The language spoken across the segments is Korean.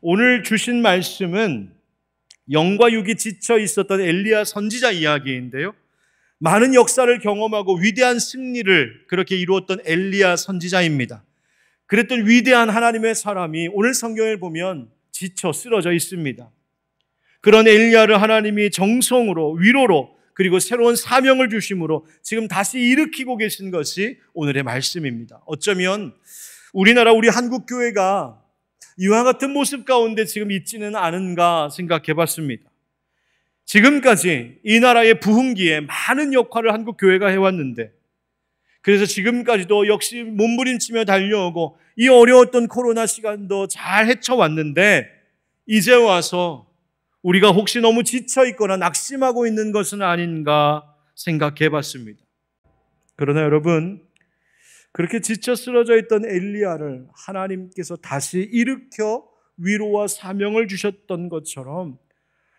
오늘 주신 말씀은 영과 육이 지쳐 있었던 엘리야 선지자 이야기인데요. 많은 역사를 경험하고 위대한 승리를 그렇게 이루었던 엘리야 선지자입니다. 그랬던 위대한 하나님의 사람이 오늘 성경을 보면 지쳐 쓰러져 있습니다. 그런 엘리야를 하나님이 정성으로, 위로로, 그리고 새로운 사명을 주심으로 지금 다시 일으키고 계신 것이 오늘의 말씀입니다. 어쩌면 우리나라, 우리 한국교회가 이와 같은 모습 가운데 지금 있지는 않은가 생각해 봤습니다. 지금까지 이 나라의 부흥기에 많은 역할을 한국교회가 해왔는데, 그래서 지금까지도 역시 몸부림치며 달려오고 이 어려웠던 코로나 시간도 잘 헤쳐왔는데, 이제 와서 우리가 혹시 너무 지쳐있거나 낙심하고 있는 것은 아닌가 생각해 봤습니다. 그러나 여러분, 그렇게 지쳐 쓰러져 있던 엘리야를 하나님께서 다시 일으켜 위로와 사명을 주셨던 것처럼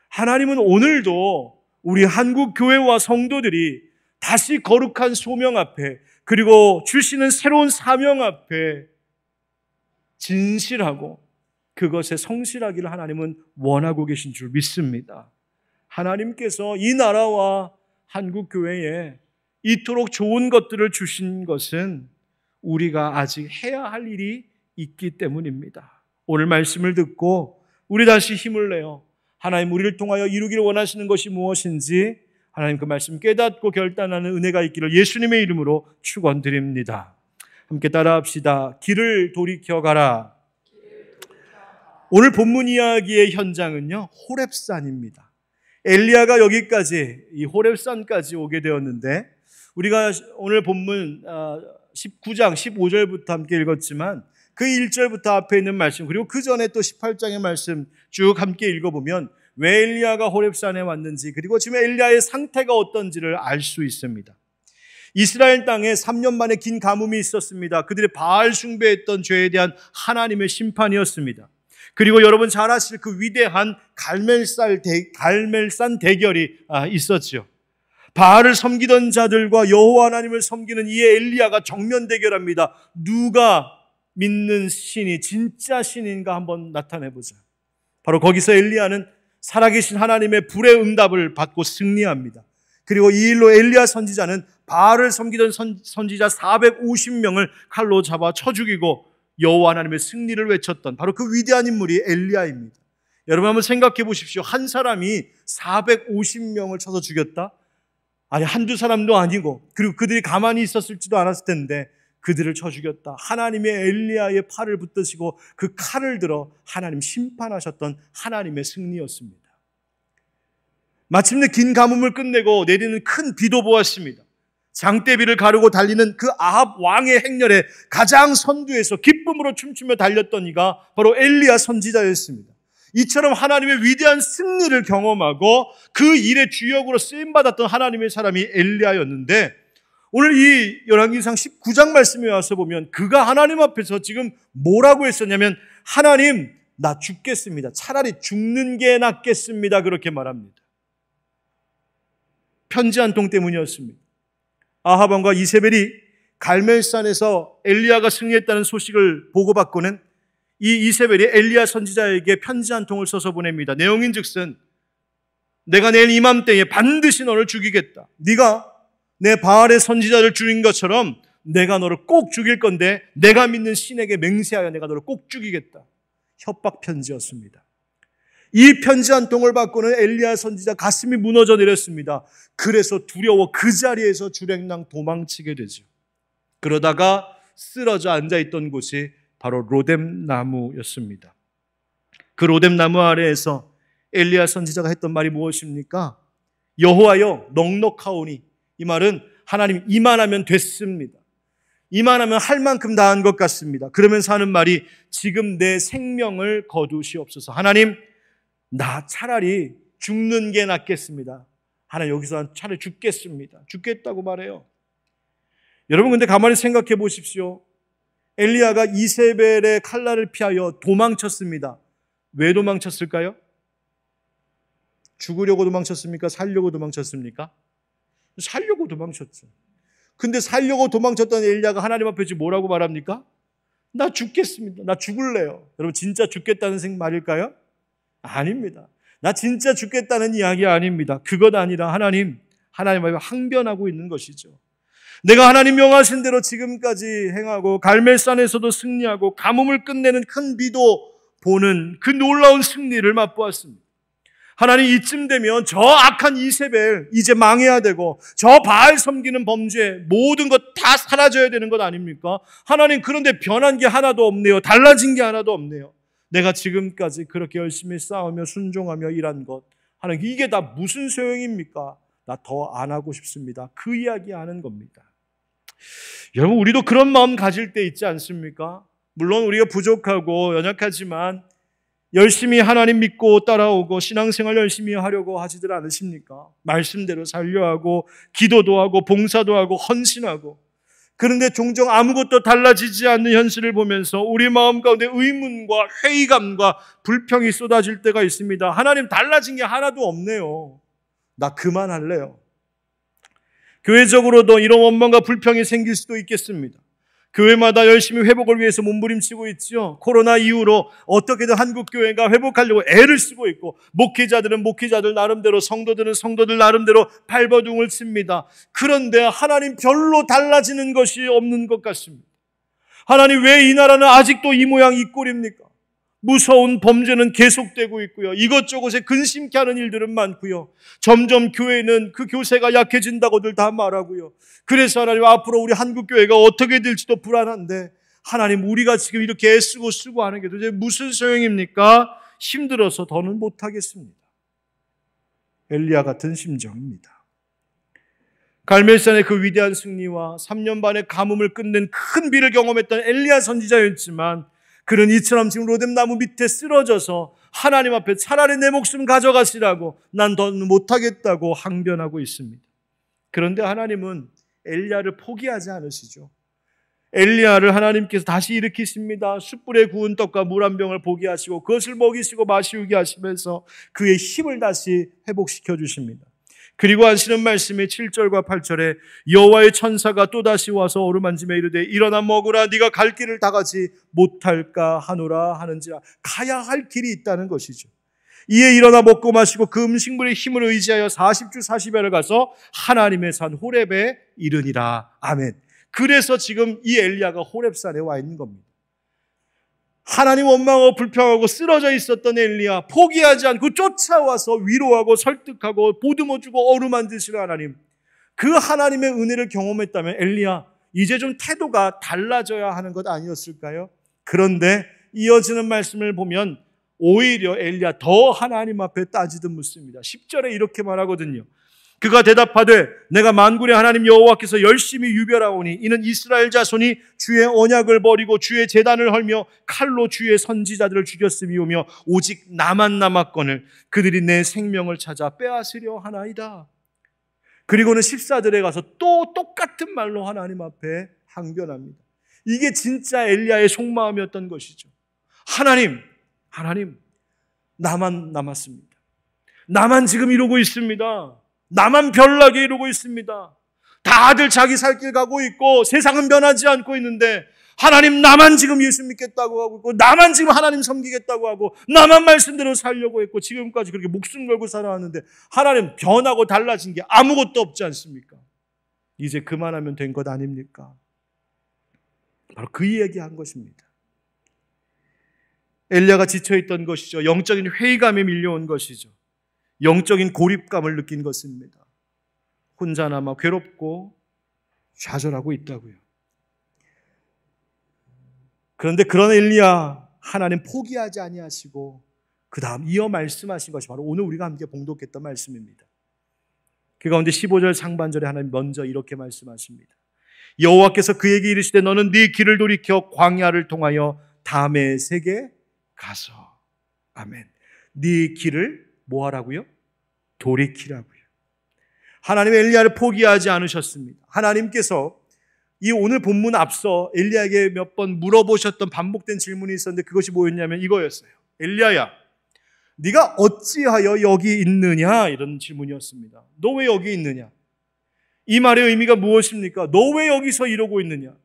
하나님은 오늘도 우리 한국 교회와 성도들이 다시 거룩한 소명 앞에, 그리고 주시는 새로운 사명 앞에 진실하고 그것에 성실하기를 하나님은 원하고 계신 줄 믿습니다. 하나님께서 이 나라와 한국 교회에 이토록 좋은 것들을 주신 것은 우리가 아직 해야 할 일이 있기 때문입니다. 오늘 말씀을 듣고 우리 다시 힘을 내어 하나님 우리를 통하여 이루기를 원하시는 것이 무엇인지 하나님 그 말씀 깨닫고 결단하는 은혜가 있기를 예수님의 이름으로 축원드립니다. 함께 따라합시다. 길을 돌이켜 가라. 오늘 본문 이야기의 현장은요, 호렙산입니다. 엘리야가 여기까지, 이 호렙산까지 오게 되었는데, 우리가 오늘 본문 19장 15절부터 함께 읽었지만 그 1절부터 앞에 있는 말씀, 그리고 그 전에 또 18장의 말씀 쭉 함께 읽어보면 왜 엘리야가 호렙산에 왔는지, 그리고 지금 엘리야의 상태가 어떤지를 알 수 있습니다. 이스라엘 땅에 3년 만에 긴 가뭄이 있었습니다. 그들의 바알 숭배했던 죄에 대한 하나님의 심판이었습니다. 그리고 여러분 잘 아실 그 위대한 갈멜산 대결이 있었죠. 바알을 섬기던 자들과 여호와 하나님을 섬기는 이 엘리야가 정면 대결합니다. 누가 믿는 신이 진짜 신인가 한번 나타내보자. 바로 거기서 엘리야는 살아계신 하나님의 불의 응답을 받고 승리합니다. 그리고 이 일로 엘리야 선지자는 바알을 섬기던 선지자 450명을 칼로 잡아 쳐 죽이고 여호와 하나님의 승리를 외쳤던 바로 그 위대한 인물이 엘리야입니다. 여러분 한번 생각해 보십시오. 한 사람이 450명을 쳐서 죽였다? 아니 한두 사람도 아니고, 그리고 그들이 가만히 있었을지도 않았을 텐데 그들을 쳐 죽였다. 하나님의 엘리야의 팔을 붙드시고 그 칼을 들어 하나님 심판하셨던 하나님의 승리였습니다. 마침내 긴 가뭄을 끝내고 내리는 큰 비도 보았습니다. 장대비를 가르고 달리는 그 아합 왕의 행렬에 가장 선두에서 기쁨으로 춤추며 달렸던 이가 바로 엘리야 선지자였습니다. 이처럼 하나님의 위대한 승리를 경험하고 그 일의 주역으로 쓰임받았던 하나님의 사람이 엘리야였는데, 오늘 이 열왕기상 19장 말씀에 와서 보면 그가 하나님 앞에서 지금 뭐라고 했었냐면, 하나님 나 죽겠습니다. 차라리 죽는 게 낫겠습니다. 그렇게 말합니다. 편지 한 통 때문이었습니다. 아합 왕과 이세벨이 갈멜산에서 엘리야가 승리했다는 소식을 보고받고는 이 이세벨이 엘리야 선지자에게 편지 한 통을 써서 보냅니다. 내용인즉슨 내가 내일 이맘때에 반드시 너를 죽이겠다. 네가 내 바알의 선지자를 죽인 것처럼 내가 너를 꼭 죽일 건데 내가 믿는 신에게 맹세하여 내가 너를 꼭 죽이겠다. 협박 편지였습니다. 이 편지 한 통을 받고는 엘리야 선지자 가슴이 무너져 내렸습니다. 그래서 두려워 그 자리에서 주랭랑 도망치게 되죠. 그러다가 쓰러져 앉아있던 곳이 바로 로뎀나무였습니다. 그 로뎀나무 아래에서 엘리야 선지자가 했던 말이 무엇입니까? 여호와여 넉넉하오니, 이 말은 하나님 이만하면 됐습니다. 이만하면 할 만큼 다 한 것 같습니다. 그러면서 하는 말이 지금 내 생명을 거두시옵소서. 하나님 나 차라리 죽는 게 낫겠습니다. 하나님 여기서 차라리 죽겠습니다. 죽겠다고 말해요. 여러분 근데 가만히 생각해 보십시오. 엘리야가 이세벨의 칼날을 피하여 도망쳤습니다. 왜 도망쳤을까요? 죽으려고 도망쳤습니까? 살려고 도망쳤습니까? 살려고 도망쳤죠. 근데 살려고 도망쳤던 엘리야가 하나님 앞에 지금 뭐라고 말합니까? 나 죽겠습니다. 나 죽을래요. 여러분 진짜 죽겠다는 말일까요? 아닙니다. 나 진짜 죽겠다는 이야기 아닙니다. 그것 아니라 하나님 앞에 항변하고 있는 것이죠. 내가 하나님 명하신 대로 지금까지 행하고 갈멜산에서도 승리하고 가뭄을 끝내는 큰 비도 보는 그 놀라운 승리를 맛보았습니다. 하나님 이쯤 되면 저 악한 이세벨 이제 망해야 되고 저 바알 섬기는 범죄 모든 것 다 사라져야 되는 것 아닙니까? 하나님 그런데 변한 게 하나도 없네요. 달라진 게 하나도 없네요. 내가 지금까지 그렇게 열심히 싸우며 순종하며 일한 것 하나님 이게 다 무슨 소용입니까? 나 더 안 하고 싶습니다. 그 이야기 하는 겁니다. 여러분 우리도 그런 마음 가질 때 있지 않습니까? 물론 우리가 부족하고 연약하지만 열심히 하나님 믿고 따라오고 신앙생활 열심히 하려고 하지들 않으십니까? 말씀대로 살려 하고 기도도 하고 봉사도 하고 헌신하고 그런데 종종 아무것도 달라지지 않는 현실을 보면서 우리 마음 가운데 의문과 회의감과 불평이 쏟아질 때가 있습니다. 하나님 달라진 게 하나도 없네요. 나 그만할래요. 교회적으로도 이런 원망과 불평이 생길 수도 있겠습니다. 교회마다 열심히 회복을 위해서 몸부림치고 있죠. 코로나 이후로 어떻게든 한국교회가 회복하려고 애를 쓰고 있고 목회자들은 목회자들 나름대로 성도들은 성도들 나름대로 발버둥을 칩니다. 그런데 하나님 별로 달라지는 것이 없는 것 같습니다. 하나님 왜 이 나라는 아직도 이 모양 이 꼴입니까? 무서운 범죄는 계속되고 있고요. 이것저것에 근심케 하는 일들은 많고요. 점점 교회는 그 교세가 약해진다고들 다 말하고요. 그래서 하나님 앞으로 우리 한국교회가 어떻게 될지도 불안한데 하나님 우리가 지금 이렇게 애쓰고 쓰고 하는 게 도대체 무슨 소용입니까? 힘들어서 더는 못하겠습니다. 엘리야 같은 심정입니다. 갈멜산의 그 위대한 승리와 3년 반의 가뭄을 끝낸 큰 비를 경험했던 엘리야 선지자였지만 그는 이처럼 지금 로뎀나무 밑에 쓰러져서 하나님 앞에 차라리 내 목숨 가져가시라고 난 더는 못하겠다고 항변하고 있습니다. 그런데 하나님은 엘리야를 포기하지 않으시죠. 엘리야를 하나님께서 다시 일으키십니다. 숯불에 구운 떡과 물 한 병을 보게 하시고 그것을 먹이시고 마시우게 하시면서 그의 힘을 다시 회복시켜 주십니다. 그리고 하시는 말씀이 7절과 8절에 여호와의 천사가 또다시 와서 어루만지며 이르되 일어나 먹으라 네가 갈 길을 다 가지 못할까 하노라 하는지라 가야 할 길이 있다는 것이죠. 이에 일어나 먹고 마시고 그 음식물의 힘을 의지하여 40주 40야를 가서 하나님의 산 호렙에 이르니라. 아멘. 그래서 지금 이 엘리야가 호렙산에 와 있는 겁니다. 하나님 원망하고 불평하고 쓰러져 있었던 엘리야 포기하지 않고 쫓아와서 위로하고 설득하고 보듬어주고 어루만지시는 하나님, 그 하나님의 은혜를 경험했다면 엘리야 이제 좀 태도가 달라져야 하는 것 아니었을까요? 그런데 이어지는 말씀을 보면 오히려 엘리야 더 하나님 앞에 따지듯 묻습니다. 10절에 이렇게 말하거든요. 그가 대답하되 내가 만군의 하나님 여호와께서 열심히 유별하오니 이는 이스라엘 자손이 주의 언약을 버리고 주의 제단을 헐며 칼로 주의 선지자들을 죽였음이오며 오직 나만 남았거늘 그들이 내 생명을 찾아 빼앗으려 하나이다. 그리고는 14절에 가서 또 똑같은 말로 하나님 앞에 항변합니다. 이게 진짜 엘리야의 속마음이었던 것이죠. 하나님 나만 남았습니다. 나만 지금 이러고 있습니다. 나만 별나게 이러고 있습니다. 다들 자기 살 길 가고 있고 세상은 변하지 않고 있는데 하나님 나만 지금 예수 믿겠다고 하고 있고 나만 지금 하나님 섬기겠다고 하고 나만 말씀대로 살려고 했고 지금까지 그렇게 목숨 걸고 살아왔는데 하나님 변하고 달라진 게 아무것도 없지 않습니까? 이제 그만하면 된 것 아닙니까? 바로 그 얘기한 것입니다. 엘리야가 지쳐있던 것이죠. 영적인 회의감에 밀려온 것이죠. 영적인 고립감을 느낀 것입니다. 혼자 남아 괴롭고 좌절하고 있다고요. 그런데 그런 엘리야 하나님 포기하지 아니하시고 그 다음 이어 말씀하신 것이 바로 오늘 우리가 함께 봉독했던 말씀입니다. 그 가운데 15절 상반절에 하나님 먼저 이렇게 말씀하십니다. 여호와께서 그에게 이르시되 너는 네 길을 돌이켜 광야를 통하여 다메섹에 가서. 아멘. 네 길을 뭐 하라고요? 돌이키라고요. 하나님 엘리야를 포기하지 않으셨습니다. 하나님께서 이 오늘 본문 앞서 엘리야에게 몇 번 물어보셨던 반복된 질문이 있었는데 그것이 뭐였냐면 이거였어요. 엘리야야, 네가 어찌하여 여기 있느냐? 이런 질문이었습니다. 너 왜 여기 있느냐? 이 말의 의미가 무엇입니까? 너 왜 여기서 이러고 있느냐?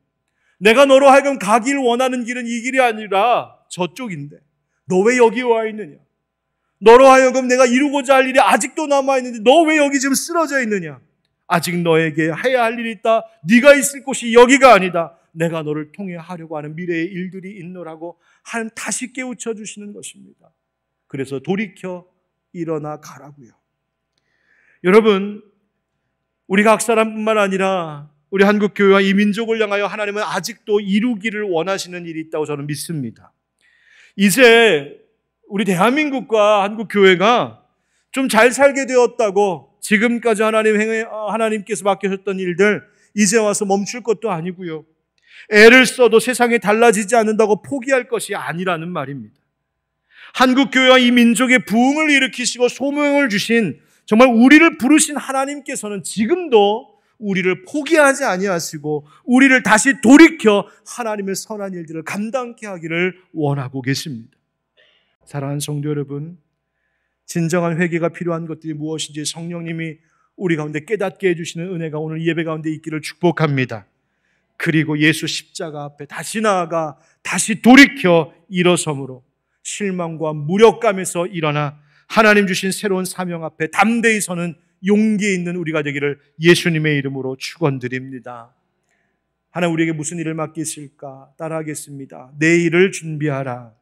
내가 너로 하여금 가길 원하는 길은 이 길이 아니라 저쪽인데 너 왜 여기 와 있느냐? 너로 하여금 내가 이루고자 할 일이 아직도 남아있는데 너 왜 여기 지금 쓰러져 있느냐? 아직 너에게 해야 할 일이 있다. 네가 있을 곳이 여기가 아니다. 내가 너를 통해 하려고 하는 미래의 일들이 있노라고 하나님 다시 깨우쳐 주시는 것입니다. 그래서 돌이켜 일어나 가라고요. 여러분, 우리 각 사람뿐만 아니라 우리 한국교회와 이 민족을 향하여 하나님은 아직도 이루기를 원하시는 일이 있다고 저는 믿습니다. 이제 우리 대한민국과 한국교회가 좀 잘 살게 되었다고 지금까지 하나님께서 맡겨셨던 일들 이제 와서 멈출 것도 아니고요. 애를 써도 세상이 달라지지 않는다고 포기할 것이 아니라는 말입니다. 한국교회와 이 민족의 부흥을 일으키시고 소명을 주신 정말 우리를 부르신 하나님께서는 지금도 우리를 포기하지 아니하시고 우리를 다시 돌이켜 하나님의 선한 일들을 감당케 하기를 원하고 계십니다. 사랑하는 성도 여러분, 진정한 회개가 필요한 것들이 무엇인지 성령님이 우리 가운데 깨닫게 해주시는 은혜가 오늘 예배 가운데 있기를 축복합니다. 그리고 예수 십자가 앞에 다시 나아가 다시 돌이켜 일어섬으로 실망과 무력감에서 일어나 하나님 주신 새로운 사명 앞에 담대히 서는 용기 있는 우리가 되기를 예수님의 이름으로 축원드립니다. 하나님 우리에게 무슨 일을 맡기실까? 따라하겠습니다. 내일을 준비하라.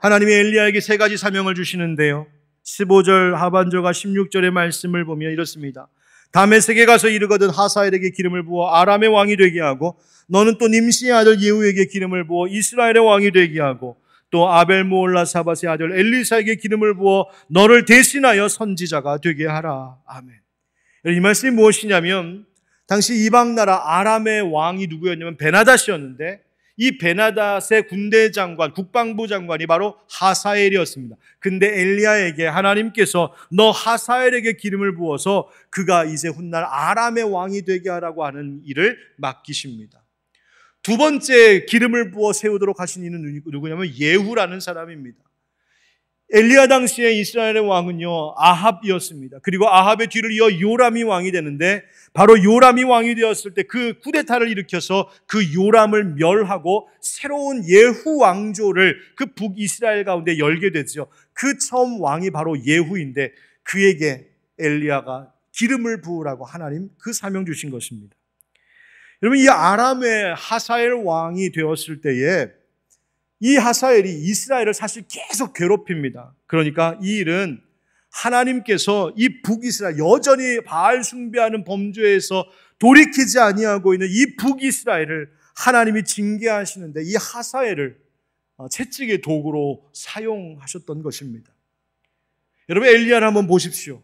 하나님이 엘리야에게 세 가지 사명을 주시는데요. 15절 하반절과 16절의 말씀을 보면 이렇습니다. 다메섹에 가서 이르거든 하사엘에게 기름을 부어 아람의 왕이 되게 하고 너는 또 님시의 아들 예후에게 기름을 부어 이스라엘의 왕이 되게 하고 또 아벨 모올라 사밧의 아들 엘리사에게 기름을 부어 너를 대신하여 선지자가 되게 하라. 아멘. 이 말씀이 무엇이냐면 당시 이방 나라 아람의 왕이 누구였냐면 베나닷이었는데 이 베나닷의 군대 장관, 국방부 장관이 바로 하사엘이었습니다. 근데 엘리야에게 하나님께서 너 하사엘에게 기름을 부어서 그가 이제 훗날 아람의 왕이 되게 하라고 하는 일을 맡기십니다. 두 번째 기름을 부어 세우도록 하신 이는 누구냐면 예후라는 사람입니다. 엘리야 당시에 이스라엘의 왕은요 아합이었습니다. 그리고 아합의 뒤를 이어 요람이 왕이 되는데 바로 요람이 왕이 되었을 때 그 쿠데타를 일으켜서 그 요람을 멸하고 새로운 예후 왕조를 그 북이스라엘 가운데 열게 되죠. 그 처음 왕이 바로 예후인데 그에게 엘리야가 기름을 부으라고 하나님 그 사명 주신 것입니다. 여러분 이 아람의 하사엘 왕이 되었을 때에 이 하사엘이 이스라엘을 사실 계속 괴롭힙니다. 그러니까 이 일은 하나님께서 이 북이스라엘 여전히 바알 숭배하는 범죄에서 돌이키지 아니하고 있는 이 북이스라엘을 하나님이 징계하시는데 이 하사엘을 채찍의 도구로 사용하셨던 것입니다. 여러분 엘리야를 한번 보십시오.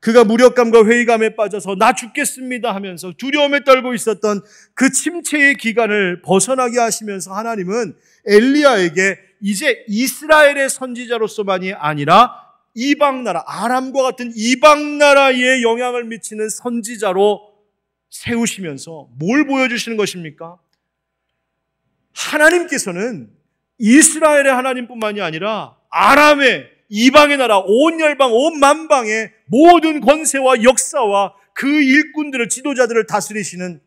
그가 무력감과 회의감에 빠져서 나 죽겠습니다 하면서 두려움에 떨고 있었던 그 침체의 기간을 벗어나게 하시면서 하나님은 엘리야에게 이제 이스라엘의 선지자로서만이 아니라 이방나라, 아람과 같은 이방나라에 영향을 미치는 선지자로 세우시면서 뭘 보여주시는 것입니까? 하나님께서는 이스라엘의 하나님뿐만이 아니라 아람의 이방의 나라, 온 열방, 온 만방의 모든 권세와 역사와 그 일꾼들을, 지도자들을 다스리시는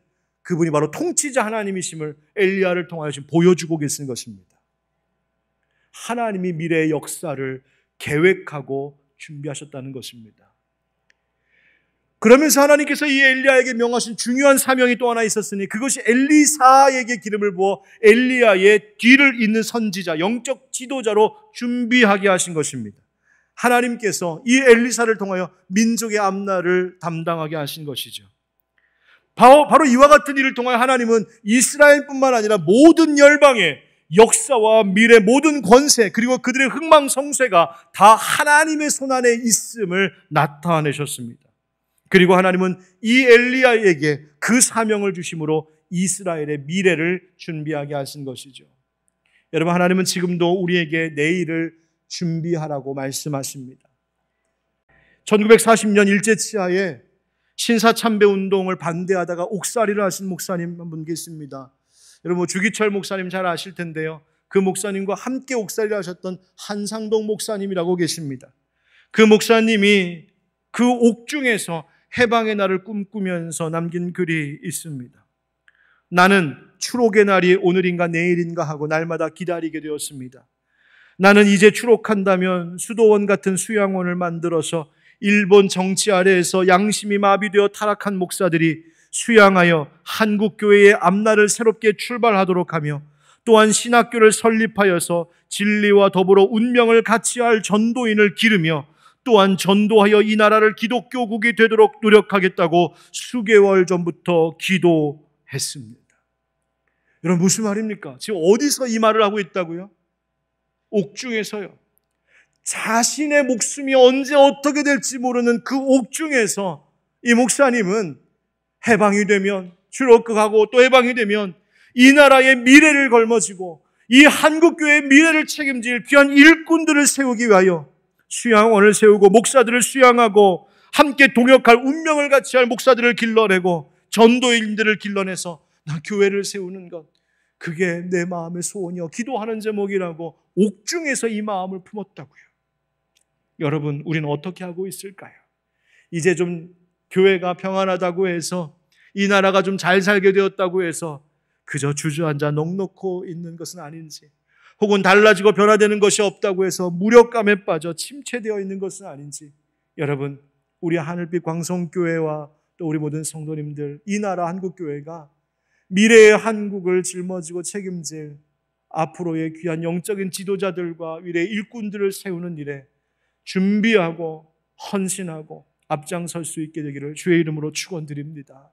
그분이 바로 통치자 하나님이심을 엘리야를 통하여 지금 보여주고 계신 것입니다. 하나님이 미래의 역사를 계획하고 준비하셨다는 것입니다. 그러면서 하나님께서 이 엘리야에게 명하신 중요한 사명이 또 하나 있었으니 그것이 엘리사에게 기름을 부어 엘리야의 뒤를 잇는 선지자, 영적 지도자로 준비하게 하신 것입니다. 하나님께서 이 엘리사를 통하여 민족의 앞날을 담당하게 하신 것이죠. 바로 이와 같은 일을 통하여 하나님은 이스라엘뿐만 아니라 모든 열방의 역사와 미래 모든 권세 그리고 그들의 흥망성쇠가 다 하나님의 손안에 있음을 나타내셨습니다. 그리고 하나님은 이 엘리야에게 그 사명을 주심으로 이스라엘의 미래를 준비하게 하신 것이죠. 여러분 하나님은 지금도 우리에게 내일을 준비하라고 말씀하십니다. 1940년 일제치하에 신사참배운동을 반대하다가 옥살이를 하신 목사님 한 분 계십니다. 여러분 주기철 목사님 잘 아실 텐데요. 그 목사님과 함께 옥살이를 하셨던 한상동 목사님이라고 계십니다. 그 목사님이 그 옥중에서 해방의 날을 꿈꾸면서 남긴 글이 있습니다. 나는 추록의 날이 오늘인가 내일인가 하고 날마다 기다리게 되었습니다. 나는 이제 추록한다면 수도원 같은 수양원을 만들어서 일본 정치 아래에서 양심이 마비되어 타락한 목사들이 수양하여 한국교회의 앞날을 새롭게 출발하도록 하며, 또한 신학교를 설립하여서 진리와 더불어 운명을 같이 할 전도인을 기르며, 또한 전도하여 이 나라를 기독교국이 되도록 노력하겠다고 수개월 전부터 기도했습니다. 여러분, 무슨 말입니까? 지금 어디서 이 말을 하고 있다고요? 옥중에서요. 자신의 목숨이 언제 어떻게 될지 모르는 그 옥중에서 이 목사님은 해방이 되면, 출옥하고 또 해방이 되면 이 나라의 미래를 걸머쥐고 이 한국교회의 미래를 책임질 귀한 일꾼들을 세우기 위하여 수양원을 세우고 목사들을 수양하고 함께 동역할 운명을 같이 할 목사들을 길러내고 전도인들을 길러내서 나 교회를 세우는 것, 그게 내 마음의 소원이요 기도하는 제목이라고 옥중에서 이 마음을 품었다고요. 여러분, 우리는 어떻게 하고 있을까요? 이제 좀 교회가 평안하다고 해서, 이 나라가 좀 잘 살게 되었다고 해서 그저 주저앉아 넋놓고 있는 것은 아닌지, 혹은 달라지고 변화되는 것이 없다고 해서 무력감에 빠져 침체되어 있는 것은 아닌지, 여러분, 우리 하늘빛 광성교회와 또 우리 모든 성도님들, 이 나라 한국교회가 미래의 한국을 짊어지고 책임질 앞으로의 귀한 영적인 지도자들과 미래의 일꾼들을 세우는 일에 준비하고 헌신하고 앞장설 수 있게 되기를 주의 이름으로 축원드립니다.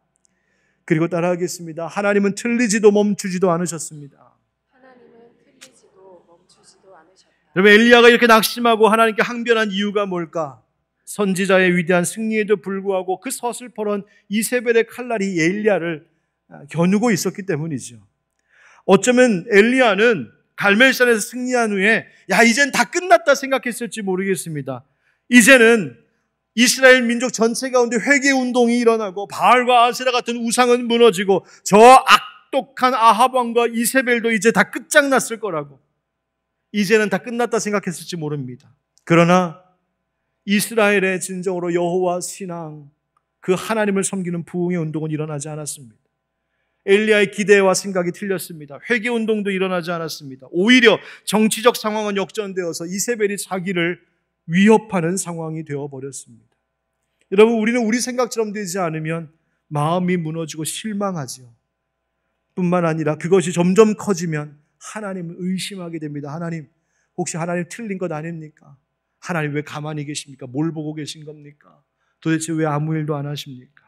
그리고 따라하겠습니다. 하나님은 틀리지도 멈추지도 않으셨습니다. 하나님은 틀리지도 멈추지도 않으셨다. 여러분, 엘리야가 이렇게 낙심하고 하나님께 항변한 이유가 뭘까? 선지자의 위대한 승리에도 불구하고 그 서슬퍼런 이세벨의 칼날이 엘리야를 겨누고 있었기 때문이죠. 어쩌면 엘리야는 갈멜산에서 승리한 후에 이젠 다 끝났다 생각했을지 모르겠습니다. 이제는 이스라엘 민족 전체 가운데 회개운동이 일어나고 바알과 아세라 같은 우상은 무너지고 저 악독한 아합 왕과 이세벨도 이제 다 끝장났을 거라고, 이제는 다 끝났다 생각했을지 모릅니다. 그러나 이스라엘의 진정으로 여호와 신앙, 그 하나님을 섬기는 부흥의 운동은 일어나지 않았습니다. 엘리야의 기대와 생각이 틀렸습니다. 회개운동도 일어나지 않았습니다. 오히려 정치적 상황은 역전되어서 이세벨이 자기를 위협하는 상황이 되어버렸습니다. 여러분, 우리는 우리 생각처럼 되지 않으면 마음이 무너지고 실망하죠. 뿐만 아니라 그것이 점점 커지면 하나님을 의심하게 됩니다. 하나님, 혹시 하나님 틀린 것 아닙니까? 하나님 왜 가만히 계십니까? 뭘 보고 계신 겁니까? 도대체 왜 아무 일도 안 하십니까?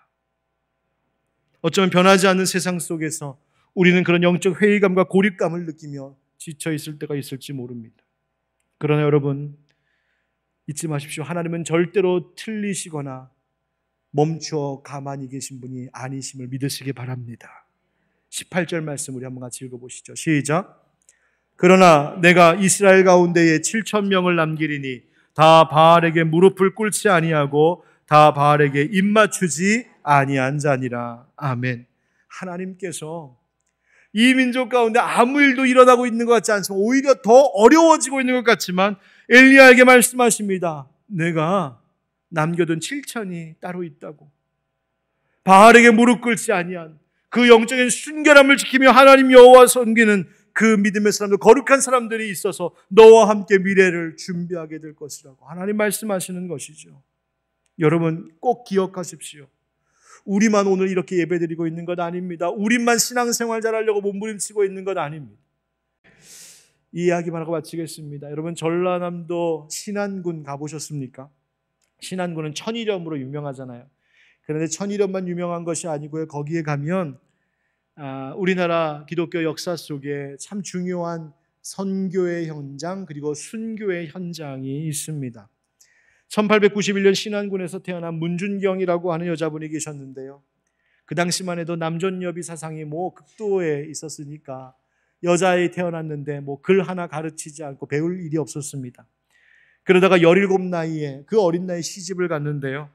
어쩌면 변하지 않는 세상 속에서 우리는 그런 영적 회의감과 고립감을 느끼며 지쳐 있을 때가 있을지 모릅니다. 그러나 여러분, 잊지 마십시오. 하나님은 절대로 틀리시거나 멈추어 가만히 계신 분이 아니심을 믿으시기 바랍니다. 18절 말씀 우리 한번 같이 읽어보시죠. 시작. 그러나 내가 이스라엘 가운데에 7,000명을 남기리니 다 바알에게 무릎을 꿇지 아니하고 다 바알에게 입맞추지 아니한 자니라. 아멘. 하나님께서 이 민족 가운데 아무 일도 일어나고 있는 것 같지 않지만 오히려 더 어려워지고 있는 것 같지만 엘리야에게 말씀하십니다. 내가 남겨둔 7,000이 따로 있다고. 바알에게 무릎 꿇지 아니한 그 영적인 순결함을 지키며 하나님 여호와 섬기는 그 믿음의 사람들, 거룩한 사람들이 있어서 너와 함께 미래를 준비하게 될 것이라고 하나님 말씀하시는 것이죠. 여러분, 꼭 기억하십시오. 우리만 오늘 이렇게 예배드리고 있는 것 아닙니다. 우리만 신앙생활 잘하려고 몸부림치고 있는 것 아닙니다. 이 이야기만 하고 마치겠습니다. 여러분, 전라남도 신안군 가보셨습니까? 신안군은 천일염으로 유명하잖아요. 그런데 천일염만 유명한 것이 아니고요. 거기에 가면 우리나라 기독교 역사 속에 참 중요한 선교의 현장 그리고 순교의 현장이 있습니다. 1891년 신안군에서 태어난 문준경이라고 하는 여자분이 계셨는데요. 그 당시만 해도 남존여비 사상이 극도에 있었으니까 여자아이 태어났는데 글 하나 가르치지 않고 배울 일이 없었습니다. 그러다가 17 나이에 그 어린 나이에 시집을 갔는데요.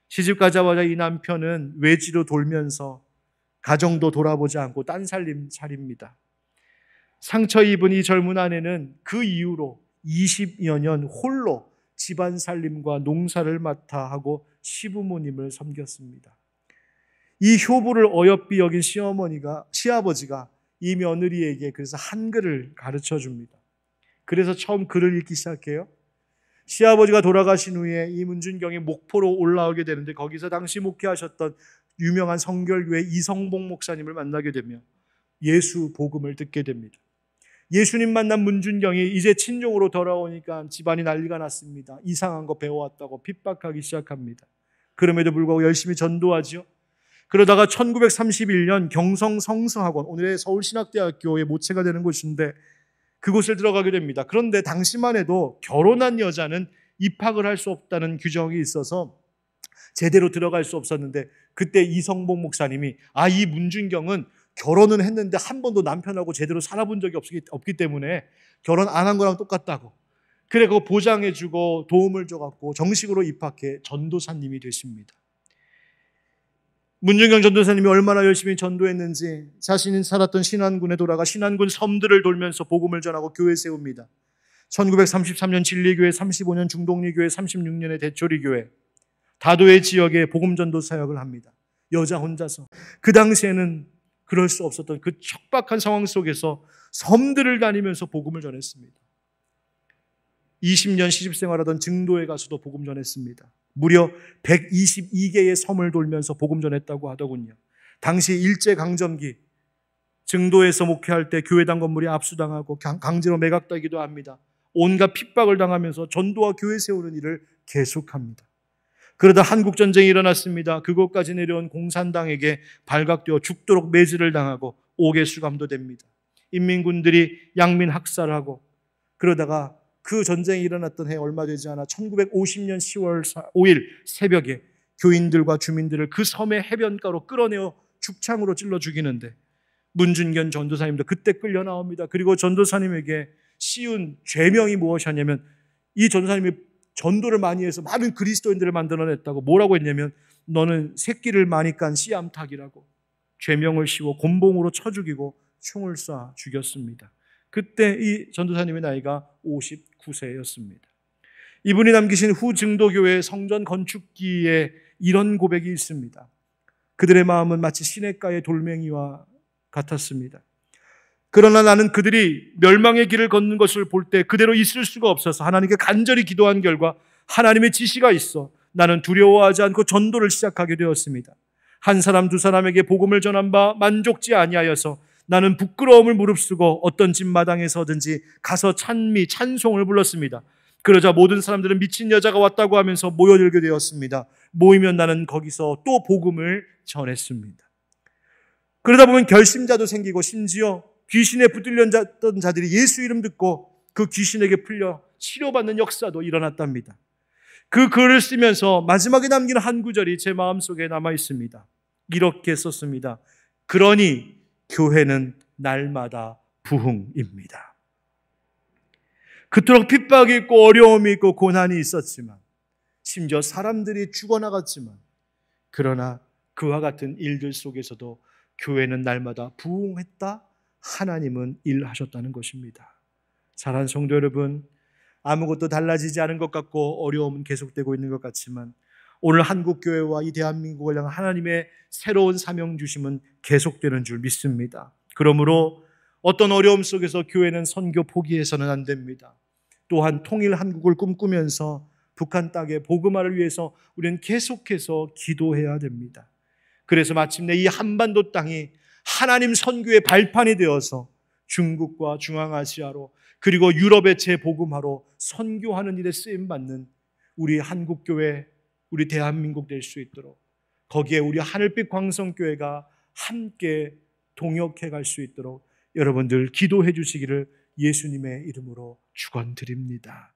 시집 가자마자 이 남편은 외지로 돌면서 가정도 돌아보지 않고 딴살림 차립니다. 상처 입은 이 젊은 아내는 그 이후로 20여 년 홀로 집안 살림과 농사를 맡아 하고 시부모님을 섬겼습니다. 이 효부를 어여삐 여긴 시아버지가 이 며느리에게 그래서 한글을 가르쳐 줍니다. 그래서 처음 글을 읽기 시작해요. 시아버지가 돌아가신 후에 이 문준경이 목포로 올라오게 되는데 거기서 당시 목회하셨던 유명한 성결교회 이성봉 목사님을 만나게 되며 예수 복음을 듣게 됩니다. 예수님 만난 문준경이 이제 친정으로 돌아오니까 집안이 난리가 났습니다. 이상한 거 배워왔다고 핍박하기 시작합니다. 그럼에도 불구하고 열심히 전도하죠. 그러다가 1931년 경성 성서학원, 오늘의 서울신학대학교의 모체가 되는 곳인데 그곳을 들어가게 됩니다. 그런데 당시만 해도 결혼한 여자는 입학을 할 수 없다는 규정이 있어서 제대로 들어갈 수 없었는데 그때 이성봉 목사님이 이 문준경은 결혼은 했는데 한 번도 남편하고 제대로 살아본 적이 없기 때문에 결혼 안 한 거랑 똑같다고. 그래 그거 보장해주고 도움을 줘갖고 정식으로 입학해 전도사님이 되십니다. 문준경 전도사님이 얼마나 열심히 전도했는지 자신이 살았던 신안군에 돌아가 신안군 섬들을 돌면서 복음을 전하고 교회 세웁니다. 1933년 진리교회, 35년 중동리교회, 36년에 대초리교회, 다도의 지역에 복음전도 사역을 합니다. 여자 혼자서. 그 당시에는 그럴 수 없었던 그 척박한 상황 속에서 섬들을 다니면서 복음을 전했습니다. 20년 시집생활하던 증도에 가서도 복음 전했습니다. 무려 122개의 섬을 돌면서 복음 전했다고 하더군요. 당시 일제강점기 증도에서 목회할 때 교회당 건물이 압수당하고 강제로 매각되기도 합니다. 온갖 핍박을 당하면서 전도와 교회 세우는 일을 계속합니다. 그러다 한국전쟁이 일어났습니다. 그곳까지 내려온 공산당에게 발각되어 죽도록 매질을 당하고 옥에 수감도 됩니다. 인민군들이 양민 학살하고 그러다가 그 전쟁이 일어났던 해 얼마 되지 않아 1950년 10월 5일 새벽에 교인들과 주민들을 그 섬의 해변가로 끌어내어 죽창으로 찔러 죽이는데 문준경 전도사님도 그때 끌려 나옵니다. 그리고 전도사님에게 씌운 죄명이 무엇이었냐면 이 전도사님이 전도를 많이 해서 많은 그리스도인들을 만들어냈다고 뭐라고 했냐면 너는 새끼를 많이 깐 씨암탉이라고 죄명을 씌워 곤봉으로 쳐 죽이고 총을 쏴 죽였습니다. 그때 이 전도사님의 나이가 59세였습니다. 이분이 남기신 후 증도교회 성전 건축기에 이런 고백이 있습니다. 그들의 마음은 마치 시냇가의 돌멩이와 같았습니다. 그러나 나는 그들이 멸망의 길을 걷는 것을 볼 때 그대로 있을 수가 없어서 하나님께 간절히 기도한 결과 하나님의 지시가 있어 나는 두려워하지 않고 전도를 시작하게 되었습니다. 한 사람 두 사람에게 복음을 전한 바 만족지 아니하여서 나는 부끄러움을 무릅쓰고 어떤 집 마당에서든지 가서 찬송을 불렀습니다. 그러자 모든 사람들은 미친 여자가 왔다고 하면서 모여들게 되었습니다. 모이면 나는 거기서 또 복음을 전했습니다. 그러다 보면 결심자도 생기고 심지어 귀신에 붙들렸던 자들이 예수 이름 듣고 그 귀신에게 풀려 치료받는 역사도 일어났답니다. 그 글을 쓰면서 마지막에 남긴 한 구절이 제 마음속에 남아 있습니다. 이렇게 썼습니다. 그러니 교회는 날마다 부흥입니다. 그토록 핍박이 있고 어려움이 있고 고난이 있었지만 심지어 사람들이 죽어나갔지만 그러나 그와 같은 일들 속에서도 교회는 날마다 부흥했다. 하나님은 일하셨다는 것입니다. 사랑하는 성도 여러분, 아무것도 달라지지 않은 것 같고 어려움은 계속되고 있는 것 같지만 오늘 한국교회와 이 대한민국을 향한 하나님의 새로운 사명 주심은 계속되는 줄 믿습니다. 그러므로 어떤 어려움 속에서 교회는 선교 포기해서는 안 됩니다. 또한 통일 한국을 꿈꾸면서 북한 땅의 복음화를 위해서 우리는 계속해서 기도해야 됩니다. 그래서 마침내 이 한반도 땅이 하나님 선교의 발판이 되어서 중국과 중앙아시아로 그리고 유럽의 재복음화로 선교하는 일에 쓰임받는 우리 한국교회, 우리 대한민국 될 수 있도록 거기에 우리 하늘빛 광성교회가 함께 동역해 갈 수 있도록 여러분들 기도해 주시기를 예수님의 이름으로 축원드립니다.